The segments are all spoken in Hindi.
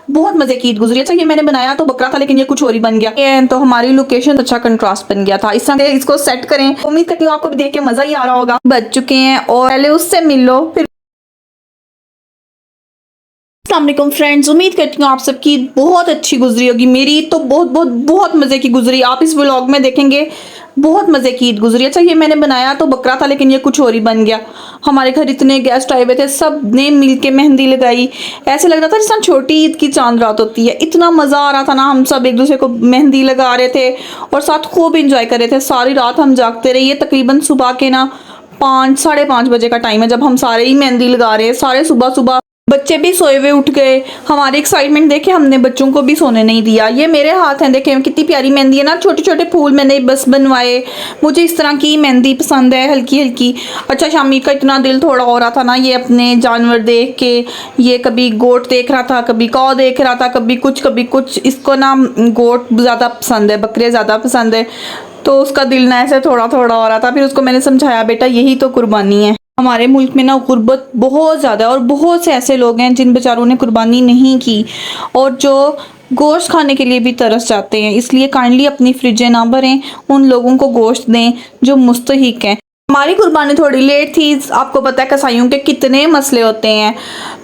बहुत मजे की ईद गुजरी। अच्छा ये मैंने बनाया तो बकरा था लेकिन ये कुछ और ही बन गया। तो हमारी लोकेशन अच्छा कंट्रास्ट बन गया था। इस तरह इसको सेट करें। उम्मीद करती हूँ आपको भी देख के मजा ही आ रहा होगा। बच चुके हैं और पहले उससे मिल लो फिर। अस्सलाम वालेकुम फ्रेंड्स, उम्मीद करती हूँ आप सबकी बहुत अच्छी गुजरी होगी। मेरी तो बहुत बहुत बहुत मज़े की गुजरी। आप इस व्लॉग में देखेंगे बहुत मज़े की ईद गुजरी। अच्छा ये मैंने बनाया तो बकरा था लेकिन ये कुछ और ही बन गया। हमारे घर इतने गेस्ट आए हुए थे, सब ने मिल के मेहंदी लगाई। ऐसे लग रहा था जैसे छोटी ईद की चांद रात होती है। इतना मज़ा आ रहा था ना, हम सब एक दूसरे को मेहंदी लगा रहे थे और साथ खूब इंजॉय कर रहे थे। सारी रात हम जागते रहे। ये तकरीबन सुबह के ना 5 साढ़े 5 बजे का टाइम है जब हम सारे ही मेहंदी लगा रहे हैं। सारे सुबह सुबह बच्चे भी सोए हुए उठ गए। हमारी एक्साइटमेंट देखे हमने बच्चों को भी सोने नहीं दिया। ये मेरे हाथ हैं, देखे कितनी प्यारी मेहंदी है ना। छोटे छोटे फूल मैंने बस बनवाए। मुझे इस तरह की मेहंदी पसंद है, हल्की हल्की। अच्छा शामी का इतना दिल थोड़ा हो रहा था ना, ये अपने जानवर देख के। ये कभी गोट देख रहा था, कभी कौ देख रहा था, कभी कुछ कभी कुछ। इसको ना गोट ज़्यादा पसंद है, बकरे ज़्यादा पसंद है। तो उसका दिल ना ऐसे थोड़ा थोड़ा हो रहा था। फिर उसको मैंने समझाया बेटा यही तो कुर्बानी है। हमारे मुल्क में ना गुर्बत बहुत ज़्यादा है और बहुत से ऐसे लोग हैं जिन बेचारों ने कुर्बानी नहीं की और जो गोश्त खाने के लिए भी तरस जाते हैं। इसलिए काइंडली अपनी फ्रिजें ना भरें, उन लोगों को गोश्त दें जो मुस्तहिक हैं। हमारी कुर्बानी थोड़ी लेट थी। आपको पता है कसाईयों के कितने मसले होते हैं।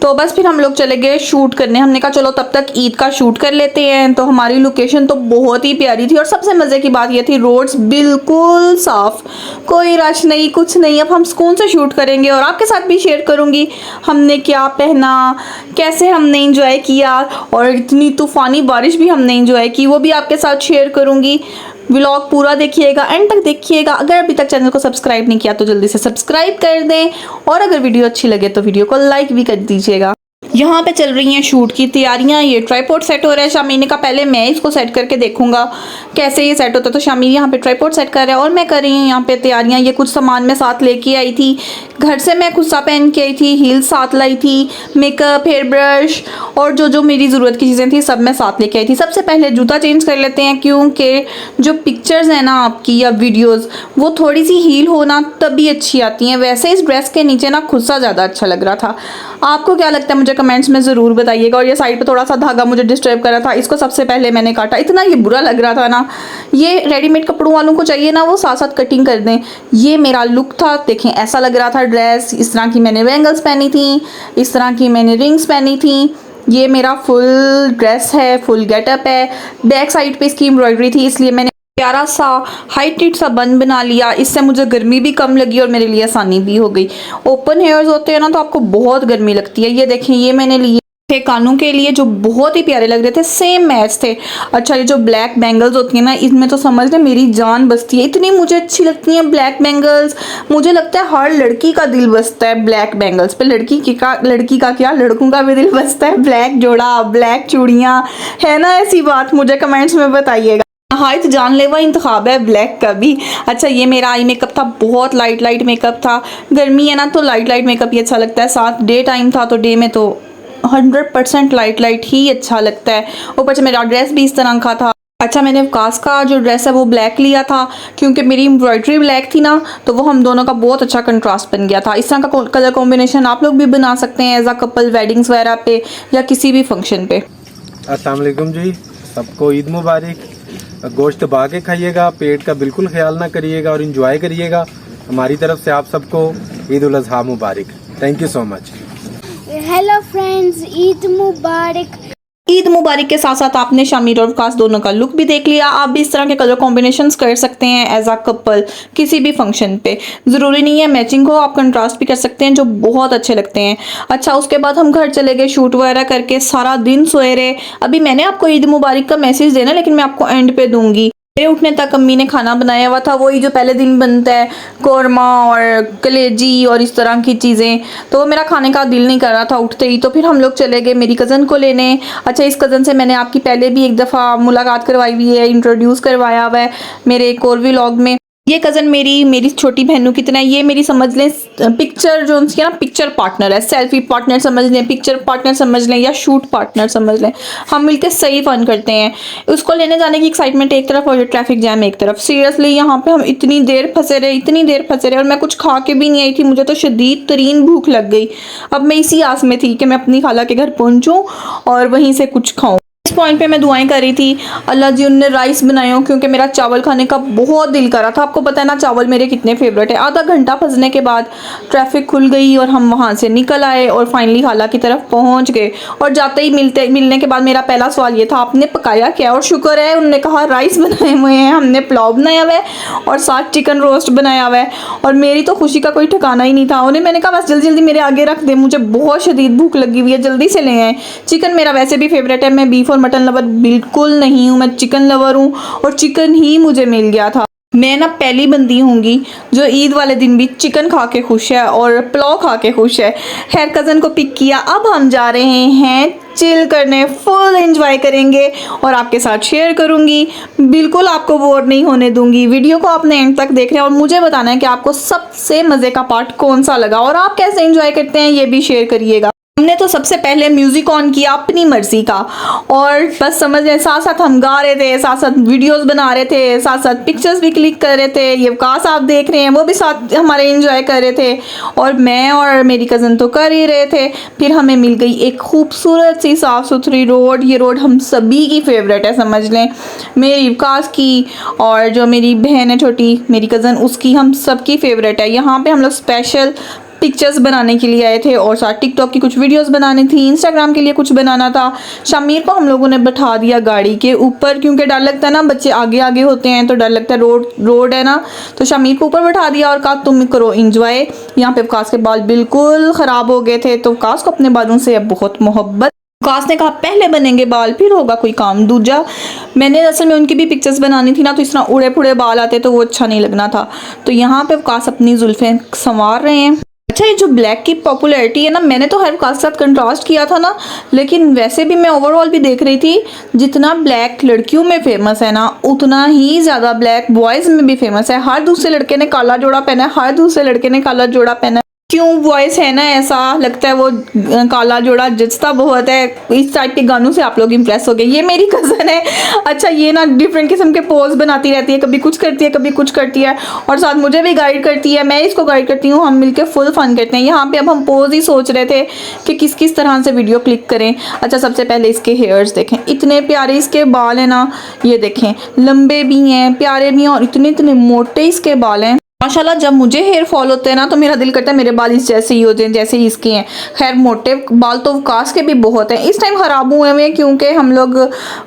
तो बस फिर हम लोग चले गए शूट करने। हमने कहा चलो तब तक ईद का शूट कर लेते हैं। तो हमारी लोकेशन तो बहुत ही प्यारी थी और सबसे मज़े की बात यह थी रोड्स बिल्कुल साफ़, कोई रश नहीं, कुछ नहीं। अब हम सुकून से शूट करेंगे और आपके साथ भी शेयर करूँगी हमने क्या पहना, कैसे हमने इंजॉय किया और इतनी तूफ़ानी बारिश भी हमने इंजॉय की, वो भी आपके साथ शेयर करूँगी। व्लॉग पूरा देखिएगा, एंड तक देखिएगा। अगर अभी तक चैनल को सब्सक्राइब नहीं किया तो जल्दी से सब्सक्राइब कर दें और अगर वीडियो अच्छी लगे तो वीडियो को लाइक भी कर दीजिएगा। यहाँ पे चल रही हैं शूट की तैयारियाँ। ये ट्राइपॉड सेट हो रहा है। शामी ने कहा पहले मैं इसको सेट करके देखूंगा कैसे ये सेट होता है। तो शामी यहाँ पे ट्राइपॉड सेट कर रहा है और मैं कर रही हूँ यहाँ पे तैयारियाँ। ये कुछ सामान मैं साथ लेके आई थी घर से। मैं कुर्ता पहन के आई थी, हील्स साथ लाई थी, मेकअप, हेयर ब्रश और जो जो मेरी ज़रूरत की चीज़ें थी सब मैं साथ लेके आई थी। सबसे पहले जूता चेंज कर लेते हैं क्योंकि जो पिक्चर्स हैं ना आपकी या वीडियोज़ वो थोड़ी सी हील होना तभी अच्छी आती हैं। वैसे इस ड्रेस के नीचे ना खुस्सा ज़्यादा अच्छा लग रहा था। आपको क्या लगता है मुझे कमेंट्स में ज़रूर बताइएगा। और ये साइड पे थोड़ा सा धागा मुझे डिस्टर्ब कर रहा था, इसको सबसे पहले मैंने काटा। इतना ये बुरा लग रहा था ना। ये रेडीमेड कपड़ों वालों को चाहिए ना वो साथ साथ कटिंग कर दें। ये मेरा लुक था, देखें ऐसा लग रहा था ड्रेस। इस तरह की मैंने बैंगल्स पहनी थी, इस तरह की मैंने रिंग्स पहनी थी। ये मेरा फुल ड्रेस है, फुल गेटअप है। बैक साइड पे इसकी एम्ब्रॉयडरी थी इसलिए मैंने प्यारा सा हाइट सा बन बना लिया। इससे मुझे गर्मी भी कम लगी और मेरे लिए आसानी भी हो गई। ओपन हेयर्स होते हैं ना तो आपको बहुत गर्मी लगती है। ये देखें ये मैंने लिए थे कानों के लिए जो बहुत ही प्यारे लग रहे थे, सेम मैच थे। अच्छा ये जो ब्लैक बैंगल्स होती हैं ना इसमें तो समझ लें मेरी जान बसती है। इतनी मुझे अच्छी लगती हैं ब्लैक बैंगल्स। मुझे लगता है हर लड़की का दिल बसता है ब्लैक बैंगल्स पे। लड़की का क्या, लड़कों का भी दिल बसता है। ब्लैक जोड़ा, ब्लैक चूड़ियाँ, है ना ऐसी बात? मुझे कमेंट्स में बताइएगा। हाँ तो जानलेवा इंतखाब है ब्लैक का भी। अच्छा ये मेरा आई मेकअप था, बहुत लाइट मेकअप था। गर्मी है ना तो लाइट मेकअप ही अच्छा लगता है। साथ डे टाइम था तो डे में तो 100% लाइट ही अच्छा लगता है। ऊपर से मेरा ड्रेस भी इस तरह का था। अच्छा मैंने वकास का जो ड्रेस है वो ब्लैक लिया था क्योंकि मेरी एम्ब्रॉयडरी ब्लैक थी ना, तो वो हम दोनों का बहुत अच्छा कंट्रास्ट बन गया था। इस तरह का कलर कॉम्बिनेशन आप लोग भी बना सकते हैं एज अ कपल, वेडिंग्स वगैरह पे या किसी भी फंक्शन पे। अस्सलाम वालेकुम जी, सबको ईद मुबारक। गोश्त दबा के खाइएगा, पेट का बिल्कुल ख्याल ना करिएगा और इंजॉय करिएगा। हमारी तरफ से आप सबको ईद उल अज़हा मुबारक। Thank you so much. Hello friends, Eid मुबारक। ईद मुबारक के साथ साथ आपने शामिर और वकास दोनों का लुक भी देख लिया। आप भी इस तरह के कलर कॉम्बिनेशंस कर सकते हैं एज अ कपल किसी भी फंक्शन पे। ज़रूरी नहीं है मैचिंग हो, आप कंट्रास्ट भी कर सकते हैं जो बहुत अच्छे लगते हैं। अच्छा उसके बाद हम घर चले गए, शूट वगैरह करके सारा दिन सोए रहे। अभी मैंने आपको ईद मुबारक का मैसेज देना लेकिन मैं आपको एंड पे दूंगी। मेरे उठने तक अम्मी ने खाना बनाया हुआ था, वही जो पहले दिन बनता है, कौरमा और कलेजी और इस तरह की चीज़ें। तो वो मेरा खाने का दिल नहीं कर रहा था उठते ही। तो फिर हम लोग चले गए मेरी कज़न को लेने। अच्छा इस कज़न से मैंने आपकी पहले भी एक दफ़ा मुलाकात करवाई हुई है, इंट्रोड्यूस करवाया हुआ है मेरे एक और व्लॉग में। ये कज़न मेरी छोटी बहनों की तरह, ये मेरी समझ लें पिक्चर जो उनकी है ना, पिक्चर पार्टनर है, सेल्फी पार्टनर समझ लें, पिक्चर पार्टनर समझ लें, या शूट पार्टनर समझ लें। हम मिलकर सही फन करते हैं। उसको लेने जाने की एक्साइटमेंट एक तरफ और ये ट्रैफिक जैम एक तरफ। सीरियसली यहाँ पे हम इतनी देर फंसे रहे और मैं कुछ खा के भी नहीं आई थी। मुझे तो शदीद तरीन भूख लग गई। अब मैं इसी आस में थी कि मैं अपनी खाला के घर पहुँचूँ और वहीं से कुछ खाऊँ। इस पॉइंट पे मैं दुआएं कर रही थी, अल्लाह जी उनने राइस बनाए हो, क्योंकि मेरा चावल खाने का बहुत दिल कर रहा था। आपको पता है ना चावल मेरे कितने फेवरेट है। आधा घंटा फंसने के बाद ट्रैफिक खुल गई और हम वहाँ से निकल आए और फाइनली खाला की तरफ पहुँच गए। और जाते ही मिलने के बाद मेरा पहला सवाल ये था, आपने पकाया क्या? और शुक्र है उन्होंने कहा राइस बनाए हुए हैं, हमने पुलाव बनाया हुआ है और साथ चिकन रोस्ट बनाया हुआ है। और मेरी तो खुशी का कोई ठिकाना ही नहीं था। उन्हें मैंने कहा बस जल्दी जल्दी मेरे आगे रख दे, मुझे बहुत शदीद भूख लगी हुई है, जल्दी से ले आए। चिकन मेरा वैसे भी फेवरेट है, मैं बीफ और मटन लवर बिल्कुल नहीं हूँ, मैं चिकन लवर हूँ और चिकन ही मुझे मिल गया था। मैं ना पहली बंदी होंगी जो ईद वाले दिन भी चिकन खा के खुश है और पुलाव खा के खुश है। खैर कज़न को पिक किया, अब हम जा रहे हैं चिल करने, फुल एंजॉय करेंगे और आपके साथ शेयर करूंगी। बिल्कुल आपको बोर नहीं होने दूंगी। वीडियो को आपने एंड तक देखना है और मुझे बताना है कि आपको सबसे मज़े का पार्ट कौन सा लगा और आप कैसे एंजॉय करते हैं, ये भी शेयर करिएगा। हमने तो सबसे पहले म्यूजिक ऑन किया अपनी मर्जी का और बस समझ लें साथ साथ हम गा रहे थे, साथ साथ वीडियोस बना रहे थे, साथ साथ पिक्चर्स भी क्लिक कर रहे थे। ये वकास आप देख रहे हैं वो भी साथ हमारे एंजॉय कर रहे थे और मैं और मेरी कज़न तो कर ही रहे थे। फिर हमें मिल गई एक खूबसूरत सी साफ़ सुथरी रोड। ये रोड हम सभी की फेवरेट है, समझ लें मेरी वकास की और जो मेरी बहन है छोटी मेरी कज़न उसकी, हम सबकी फेवरेट है। यहाँ पर हम लोग स्पेशल पिक्चर्स बनाने के लिए आए थे और साथ टिकटॉक की कुछ वीडियोस बनानी थी, इंस्टाग्राम के लिए कुछ बनाना था। शमीर को हम लोगों ने बैठा दिया गाड़ी के ऊपर, क्योंकि डर लगता है ना, बच्चे आगे आगे होते हैं तो डर लगता है, रोड है ना, तो शमीर को ऊपर बैठा दिया और कहा तुम करो इंजॉय। यहाँ पे वकास के बाल बिल्कुल ख़राब हो गए थे तो वकास को अपने बालों से बहुत मोहब्बत। वकास ने कहा पहले बनेंगे बाल फिर होगा कोई काम दूजा। मैंने असल में उनकी भी पिक्चर्स बनानी थी ना, तो इस तरह उड़े पुड़े बाल आते तो वो अच्छा नहीं लगना था। तो यहाँ पे वकास अपनी जुल्फ़ें संवार रहे हैं। अच्छा ये जो ब्लैक की पॉपुलैरिटी है ना, मैंने तो हर वकास के साथ कंट्रास्ट किया था ना, लेकिन वैसे भी मैं ओवरऑल भी देख रही थी जितना ब्लैक लड़कियों में फेमस है ना उतना ही ज़्यादा ब्लैक बॉयज़ में भी फेमस है। हर दूसरे लड़के ने काला जोड़ा पहना है, हर दूसरे लड़के ने काला जोड़ा पहना है। क्यों बॉयज़ है ना, ऐसा लगता है वो काला जोड़ा जचता बहुत है। इस टाइप के गानों से आप लोग इंप्रेस हो गए। ये मेरी कज़न है। अच्छा ये ना डिफरेंट किस्म के पोज बनाती रहती है, कभी कुछ करती है कभी कुछ करती है और साथ मुझे भी गाइड करती है, मैं इसको गाइड करती हूँ, हम मिलकर फुल फन करते हैं। यहाँ पे अब हम पोज ही सोच रहे थे कि किस किस तरह से वीडियो क्लिक करें। अच्छा सबसे पहले इसके हेयर्स देखें, इतने प्यारे इसके बाल हैं ना, ये देखें लंबे भी हैं प्यारे भी हैं और इतने इतने मोटे इसके बाल हैं माशाल्लाह। जब मुझे हेयर फॉल होते हैं ना तो मेरा दिल करता है मेरे बाल इस जैसे ही हो जाए जैसे ही इसके हैं। खैर मोटे बाल तो वकास के भी बहुत हैं, इस टाइम ख़राब हुए हैं क्योंकि हम लोग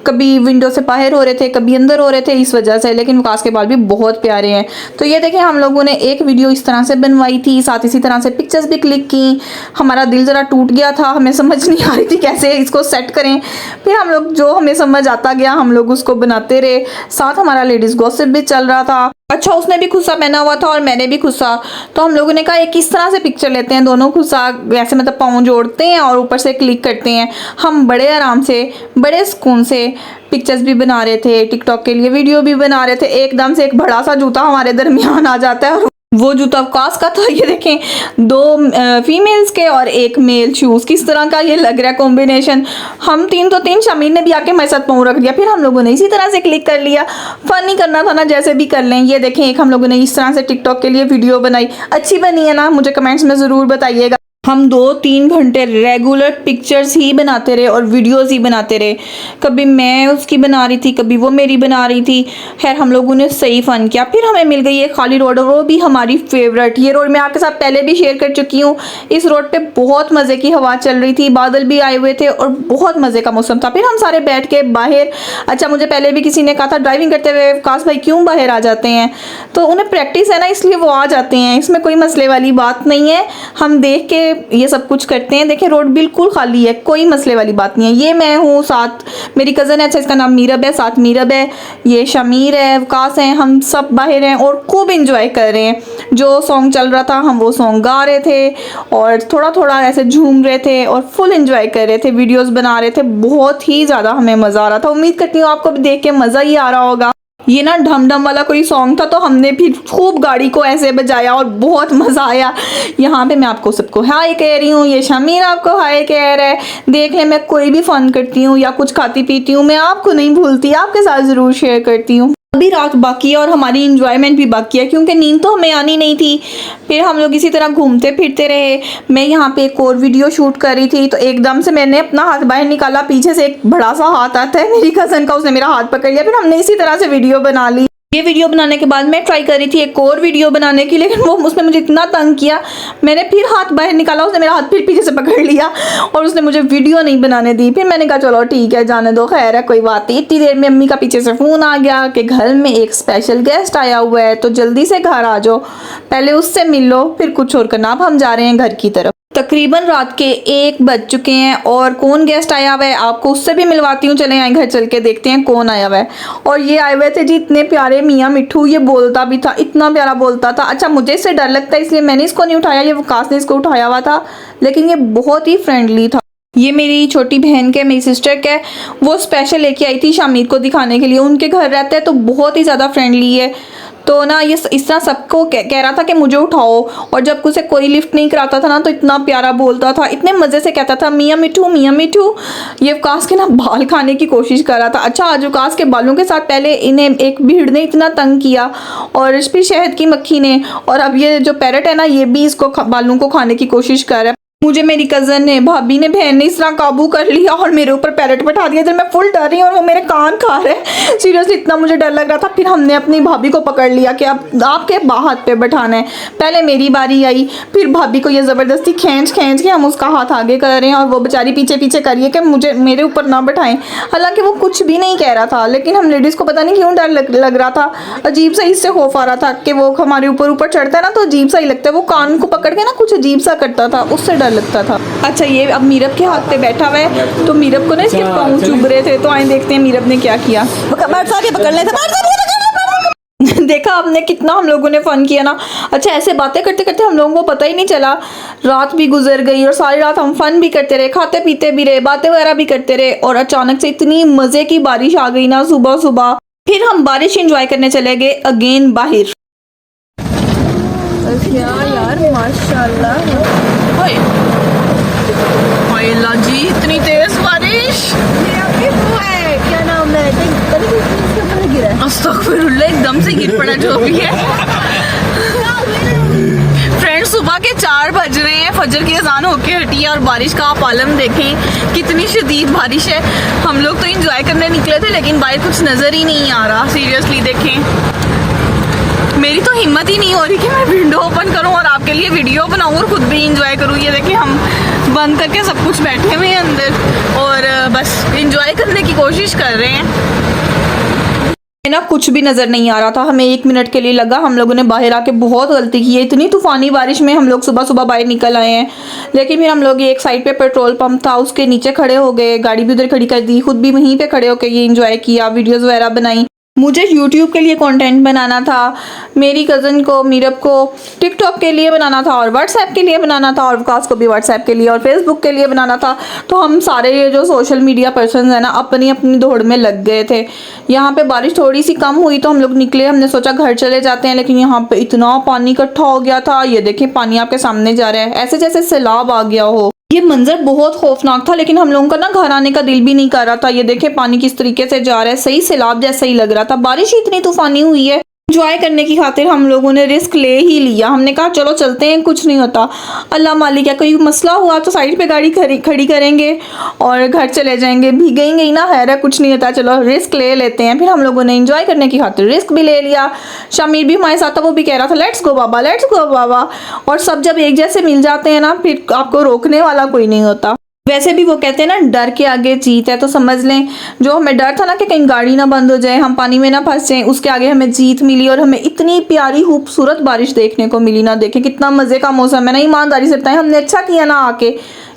कभी विंडो से बाहर हो रहे थे कभी अंदर हो रहे थे इस वजह से, लेकिन वकास के बाल भी बहुत प्यारे हैं। तो ये देखें हम लोगों ने एक वीडियो इस तरह से बनवाई थी, साथ इसी तरह से पिक्चर्स भी क्लिक की। हमारा दिल ज़रा टूट गया था, हमें समझ नहीं आ रही थी कैसे इसको सेट करें। फिर हम लोग जो हमें समझ आता गया हम लोग उसको बनाते रहे, साथ हमारा लेडीज़ गॉसिप भी चल रहा था। अच्छा उसने भी खुस्सा पहना हुआ था और मैंने भी खुस्सा, तो हम लोगों ने कहा एक किस तरह से पिक्चर लेते हैं, दोनों खुस्सा वैसे मतलब पाँव जोड़ते हैं और ऊपर से क्लिक करते हैं। हम बड़े आराम से बड़े सुकून से पिक्चर्स भी बना रहे थे, टिकटॉक के लिए वीडियो भी बना रहे थे। एकदम से एक बड़ा सा जूता हमारे दरमियान आ जाता है और वो जूता वकास का था। ये देखें दो फीमेल्स के और एक मेल शूज़, किस तरह का ये लग रहा है कॉम्बिनेशन। हम तीन तो तीन, शमीर ने भी आके हमारे साथ पाँव रख दिया, फिर हम लोगों ने इसी तरह से क्लिक कर लिया। फन ही करना था ना, जैसे भी कर लें। ये देखें एक हम लोगों ने इस तरह से टिकटॉक के लिए वीडियो बनाई, अच्छी बनी है ना, मुझे कमेंट्स में ज़रूर बताइएगा। हम 2-3 घंटे रेगुलर पिक्चर्स ही बनाते रहे और वीडियोस ही बनाते रहे। कभी मैं उसकी बना रही थी कभी वो मेरी बना रही थी। खैर हम लोगों ने सही फ़न किया। फिर हमें मिल गई एक खाली रोड और वो भी हमारी फेवरेट। ये रोड मैं आपके साथ पहले भी शेयर कर चुकी हूँ। इस रोड पे बहुत मज़े की हवा चल रही थी, बादल भी आए हुए थे और बहुत मज़े का मौसम था। फिर हम सारे बैठ के बाहर, अच्छा मुझे पहले भी किसी ने कहा था ड्राइविंग करते हुए वकास भाई क्यों बाहर आ जाते हैं, तो उन्हें प्रैक्टिस है ना इसलिए वो आ जाते हैं, इसमें कोई मसले वाली बात नहीं है। हम देख के ये सब कुछ करते हैं। देखिए रोड बिल्कुल खाली है, कोई मसले वाली बात नहीं है। ये मैं हूँ, साथ मेरी कज़न है, अच्छा इसका नाम मीरब है, साथ मीरब है, ये शमीर है, वकास हैं, हम सब बाहर हैं और खूब इंजॉय कर रहे हैं। जो सॉन्ग चल रहा था हम वो सॉन्ग गा रहे थे और थोड़ा थोड़ा ऐसे झूम रहे थे और फुल इंजॉय कर रहे थे, वीडियोस बना रहे थे। बहुत ही ज़्यादा हमें मज़ा आ रहा था। उम्मीद करती हूँ आपको भी देख के मज़ा ही आ रहा होगा। ये ना ढम ढम वाला कोई सॉन्ग था, तो हमने फिर खूब गाड़ी को ऐसे बजाया और बहुत मज़ा आया। यहाँ पे मैं आपको सबको हाय कह रही हूँ, ये शमीर आपको हाय कह रहा है। देख ले, मैं कोई भी फ़न करती हूँ या कुछ खाती पीती हूँ, मैं आपको नहीं भूलती, आपके साथ ज़रूर शेयर करती हूँ। अभी रात बाकी है और हमारी इंजॉयमेंट भी बाकी है, क्योंकि नींद तो हमें आनी नहीं थी। फिर हम लोग इसी तरह घूमते फिरते रहे। मैं यहाँ पे एक और वीडियो शूट कर रही थी, तो एकदम से मैंने अपना हाथ बाहर निकाला, पीछे से एक बड़ा सा हाथ आता है मेरी कज़न का, उसने मेरा हाथ पकड़ लिया। फिर हमने इसी तरह से वीडियो बना ली। ये वीडियो बनाने के बाद मैं ट्राई कर रही थी एक और वीडियो बनाने की, लेकिन वो उसने मुझे इतना तंग किया, मैंने फिर हाथ बाहर निकाला, उसने मेरा हाथ फिर पीछे से पकड़ लिया और उसने मुझे वीडियो नहीं बनाने दी। फिर मैंने कहा चलो ठीक है, जाने दो, खैर है, कोई बात नहीं। इतनी देर में अम्मी का पीछे से फ़ोन आ गया कि घर में एक स्पेशल गेस्ट आया हुआ है, तो जल्दी से घर आ जाओ, पहले उससे मिल लो, फिर कुछ और करना। अब हम जा रहे हैं घर की तरफ। तकरीबन रात के 1 बज चुके हैं और कौन गेस्ट आया हुआ है आपको उससे भी मिलवाती हूँ। चले आए घर चल के देखते हैं कौन आया हुआ है। और ये आए हुए थे जी इतने प्यारे मियाँ मिट्ठू, ये बोलता भी था, इतना प्यारा बोलता था। अच्छा, मुझे इससे डर लगता है इसलिए मैंने इसको नहीं उठाया, ये वकास ने इसको उठाया हुआ था, लेकिन ये बहुत ही फ्रेंडली था। ये मेरी छोटी बहन के, मेरी सिस्टर के, वो स्पेशल लेके आई थी शामिर को दिखाने के लिए। उनके घर रहते हैं तो बहुत ही ज़्यादा फ्रेंडली है, तो ना ये इस तरह सबको कह रहा था कि मुझे उठाओ, और जब उसे कोई लिफ्ट नहीं कराता था ना तो इतना प्यारा बोलता था, इतने मज़े से कहता था मियाँ मिट्ठू मियाँ मिट्ठू। ये वकास के ना बाल खाने की कोशिश कर रहा था। अच्छा, आज वकास के बालों के साथ पहले इन्हें एक भीड़ ने इतना तंग किया और फिर शहद की मक्खी ने, और अब ये जो पैरट है ना ये भी इसको बालों को खाने की कोशिश कर रहा है। मुझे मेरी कज़न ने, भाभी ने, बहन ने इस तरह काबू कर लिया और मेरे ऊपर पैरट बैठा दिया। इधर मैं फुल डर रही हूँ और वो मेरे कान खा रहे हैं। सीरियसली इतना मुझे डर लग रहा था। फिर हमने अपनी भाभी को पकड़ लिया कि अब आपके हाथ पे बैठाना है। पहले मेरी बारी आई, फिर भाभी को ये ज़बरदस्ती खींच के हम उसका हाथ आगे कर रहे हैं और वो बेचारी पीछे पीछे करिए कि मुझे मेरे ऊपर ना बैठाएं। हालांकि वो कुछ भी नहीं कह रहा था, लेकिन हम लेडीज़ को पता नहीं क्यों डर लग रहा था। अजीब सा इससे खौफ आ रहा था कि वो हमारे ऊपर चढ़ता है ना तो अजीब सा ही लगता है। वो कान को पकड़ के ना कुछ अजीब सा करता था, उससे डर लगता था। अच्छा, ये अब मीरब के हाथ पे बैठा हुआ है, तो मीरब को ना इसके पाँव चुभ रहे थे, तो आए देखते हैं मीरब ने क्या किया। पकड़ ले देखा आपने कितना हम लोगों ने फन किया ना। अच्छा, ऐसे बातें करते करते हम लोगों को पता ही नहीं चला, रात भी गुजर गई और सारी रात हम फन भी करते रहे, खाते पीते भी रहे, बातें वगैरह भी करते रहे। और अचानक से इतनी मजे की बारिश आ गई ना सुबह सुबह। फिर हम बारिश एंजॉय करने चले गए अगेन बाहर। यार माशाल्लाह जी, इतनी तेज बारिश। क्या नाम है, अस्तगफिरुल्लाह, एकदम से गिर पड़ा जो भी है। फ्रेंड्स, सुबह के 4 बज रहे हैं, फजर की अजान होके हटी है और बारिश का आप आलम देखें, कितनी शदीद बारिश है। हम लोग तो एंजॉय करने निकले थे लेकिन बाहर कुछ नज़र ही नहीं आ रहा। सीरियसली देखें, मेरी तो हिम्मत ही नहीं हो रही कि मैं विंडो ओपन करूं और आपके लिए वीडियो बनाऊं और खुद भी इंजॉय करूं। ये देखिए, हम बंद करके सब कुछ बैठे हुए हैं अंदर और बस इंजॉय करने की कोशिश कर रहे हैं। ना कुछ भी नज़र नहीं आ रहा था, हमें 1 मिनट के लिए लगा। हम लोगों ने बाहर आके बहुत गलती की है, इतनी तूफ़ानी बारिश में हम लोग सुबह सुबह बाहर निकल आए हैं। लेकिन फिर हम लोग एक साइड पे पेट्रोल पंप था, उसके नीचे खड़े हो गए, गाड़ी भी उधर खड़ी कर दी, खुद भी वहीं पे खड़े होकर ये इंजॉय किया, वीडियोज़ वगैरह बनाई। मुझे YouTube के लिए कंटेंट बनाना था, मेरी कज़न को, मीरब को टिकटॉक के लिए बनाना था और व्हाट्सएप के लिए बनाना था, और वकास को भी व्हाट्सएप के लिए और फेसबुक के लिए बनाना था। तो हम सारे ये जो सोशल मीडिया पर्सन है ना अपनी अपनी दौड़ में लग गए थे। यहाँ पे बारिश थोड़ी सी कम हुई तो हम लोग निकले, हमने सोचा घर चले जाते हैं, लेकिन यहाँ पे इतना पानी इकट्ठा हो गया था। ये देखिए, पानी आपके सामने जा रहा है, ऐसे जैसे सैलाब आ गया हो। ये मंजर बहुत खौफनाक था, लेकिन हम लोगों का ना घर आने का दिल भी नहीं कर रहा था। ये देखे पानी किस तरीके से जा रहा है, सही सैलाब जैसा ही लग रहा था। बारिश ही इतनी तूफानी हुई है, एंजॉय करने की खातिर हम लोगों ने रिस्क ले ही लिया। हमने कहा चलो चलते हैं, कुछ नहीं होता, अल्लाह मालिक है, कोई मसला हुआ तो साइड पे गाड़ी खड़ी करेंगे और घर चले जाएंगे, भीगेंगे ही ना, है कुछ नहीं होता, चलो रिस्क ले लेते हैं। फिर हम लोगों ने एंजॉय करने की खातिर रिस्क भी ले लिया। शामिर भी हमारे साथ था, वो भी कह रहा था let's go Baba, let's go बाबा। और सब जब एक जैसे मिल जाते हैं ना, फिर आपको रोकने वाला कोई नहीं होता। वैसे भी वो कहते हैं ना, डर के आगे जीत है, तो समझ लें जो हमें डर था ना कि कहीं गाड़ी ना बंद हो जाए, हम पानी में ना फंस जाएं, उसके आगे हमें जीत मिली और हमें इतनी प्यारी खूबसूरत बारिश देखने को मिली ना। देखें कितना मज़े का मौसम है ना, ईमानदारी से बताएं, हमने अच्छा किया ना आके।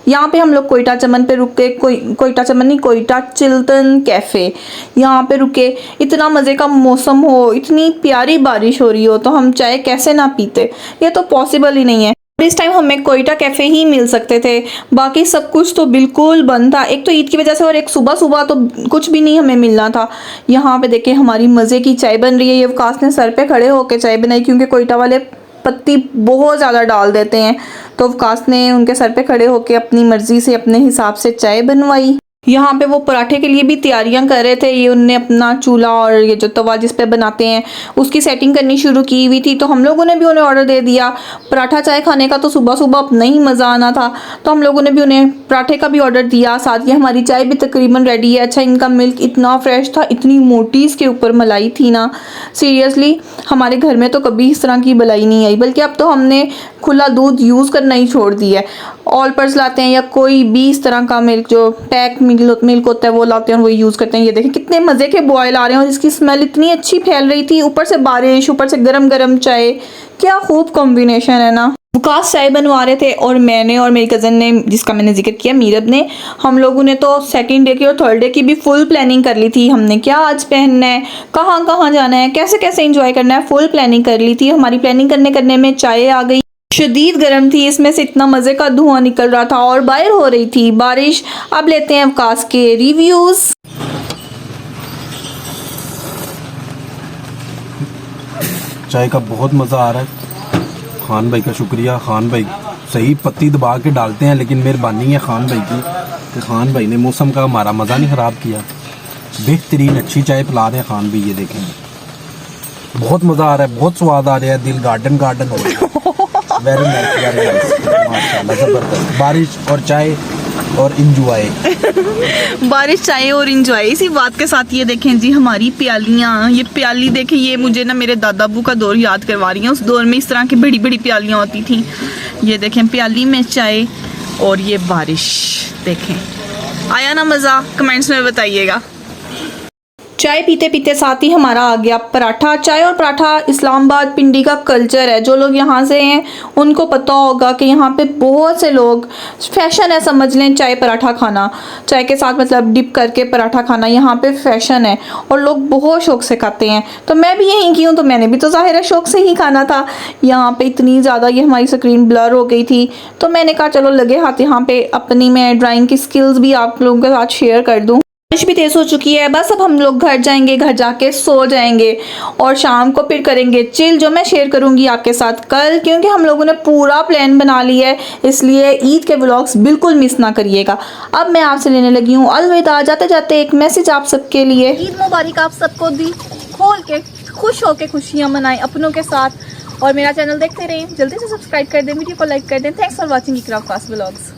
यहाँ पे हम लोग कोयटा चमन पे रुक के, कोयटा चमन नहीं, कोयटा चिल्टन कैफ़े, यहाँ पे रुके। इतना मज़े का मौसम हो, इतनी प्यारी बारिश हो रही हो, तो हम चाय कैसे ना पीते, ये तो पॉसिबल ही नहीं है। इस टाइम हमें कोयटा कैफ़े ही मिल सकते थे, बाकी सब कुछ तो बिल्कुल बंद था। एक तो ईद की वजह से और एक सुबह सुबह तो कुछ भी नहीं हमें मिलना था। यहाँ पे देखिए हमारी मज़े की चाय बन रही है। ये वकास ने सर पे खड़े होकर चाय बनाई क्योंकि कोयटा वाले पत्ती बहुत ज़्यादा डाल देते हैं, तो वकास ने उनके सर पे खड़े होकर अपनी मर्ज़ी से अपने हिसाब से चाय बनवाई। यहाँ पे वो पराठे के लिए भी तैयारियां कर रहे थे। ये उनने अपना चूल्हा और ये जो तवा जिस पे बनाते हैं उसकी सेटिंग करनी शुरू की हुई थी, तो हम लोगों ने भी उन्हें ऑर्डर दे दिया। पराठा चाय खाने का तो सुबह सुबह अपना ही मज़ा आना था, तो हम लोगों ने भी उन्हें पराठे का भी ऑर्डर दिया। साथ ही हमारी चाय भी तकरीबन रेडी है। अच्छा, इनका मिल्क इतना फ्रेश था, इतनी मोटी इसके ऊपर मलाई थी ना, सीरियसली हमारे घर में तो कभी इस तरह की मलाई नहीं आई। बल्कि अब तो हमने खुला दूध यूज़ करना ही छोड़ दिया है। ऑल पर्स लाते हैं या कोई भी इस तरह का मिल्क जो पैक मिल्क होता है वो लाते हैं और वही यूज़ करते हैं। ये देखें कितने मज़े के बॉयल आ रहे हैं और इसकी स्मेल इतनी अच्छी फैल रही थी। ऊपर से बारिश, ऊपर से गरम गरम चाय, क्या खूब कॉम्बिनेशन है ना। वकास चाय बनवा रहे थे और मैंने और मेरी कज़न ने, जिसका मैंने जिक्र किया मीरब ने, हम लोगों ने तो सेकंड डे की और थर्ड डे की भी फुल प्लानिंग कर ली थी। हमने क्या आज पहनना है, कहाँ कहाँ जाना है, कैसे कैसे एंजॉय करना है, फुल प्लानिंग कर ली थी। हमारी प्लानिंग करने में चाय आ गई, शदीद गर्म थी, इसमें से इतना मज़े का धुआं निकल रहा था और बाहर हो रही थी बारिश। अब लेते हैं वकास के रिव्यूज़। चाय का बहुत मज़ा आ रहा है। खान भाई का शुक्रिया। खान भाई सही पत्ती दबा के डालते हैं, लेकिन मेहरबानी है खान भाई की कि खान भाई ने मौसम का हमारा मज़ा नहीं ख़राब किया। बेहतरीन अच्छी चाय पिला रहे हैं खान भाई। ये देखें बहुत मज़ा आ रहा है, बहुत स्वाद आ रहा है, दिल गार्डन गार्डन हो रहा है। वेरी नाइस माशाल्लाह, ज़बरदस्त। बारिश और चाय और इंजॉय। बारिश, चाय और इंजॉय, इसी बात के साथ ये देखें जी हमारी प्यालियाँ। ये प्याली देखें, ये मुझे ना मेरे दादा अबू का दौर याद करवा रही है। उस दौर में इस तरह की बड़ी बड़ी प्यालियाँ होती थी। ये देखें प्याली में चाय और ये बारिश। देखें आया ना मज़ा? कमेंट्स में बताइएगा। चाय पीते पीते साथ ही हमारा आ गया पराठा। चाय और पराठा इस्लामाबाद पिंडी का कल्चर है। जो लोग यहाँ से हैं उनको पता होगा कि यहाँ पे बहुत से लोग, फैशन है समझ लें, चाय पराठा खाना, चाय के साथ मतलब डिप करके पराठा खाना यहाँ पे फैशन है और लोग बहुत शौक से खाते हैं। तो मैं भी यहीं की हूँ, तो मैंने भी तो ज़ाहिर है शौक से ही खाना था। यहाँ पे इतनी ज़्यादा ये हमारी स्क्रीन ब्लर हो गई थी, तो मैंने कहा चलो लगे हाथ यहाँ पे अपनी मैं ड्राइंग की स्किल्स भी आप लोगों के साथ शेयर कर दूँ। बारिश भी तेज़ हो चुकी है, बस अब हम लोग घर जाएंगे, घर जाके सो जाएंगे और शाम को फिर करेंगे चिल, जो मैं शेयर करूंगी आपके साथ कल, क्योंकि हम लोगों ने पूरा प्लान बना लिया है। इसलिए ईद के व्लॉग्स बिल्कुल मिस ना करिएगा। अब मैं आपसे लेने लगी हूँ अलविदा। जाते जाते एक मैसेज आप सबके लिए, ईद मुबारक आप सबको। दी खोल के खुश होके खुशियाँ मनाएं अपनों के साथ और मेरा चैनल देखते रहें। जल्दी से सब्सक्राइब कर दें, वीडियो को लाइक कर दें। Thanks for watching Iqra Waqas vlogs.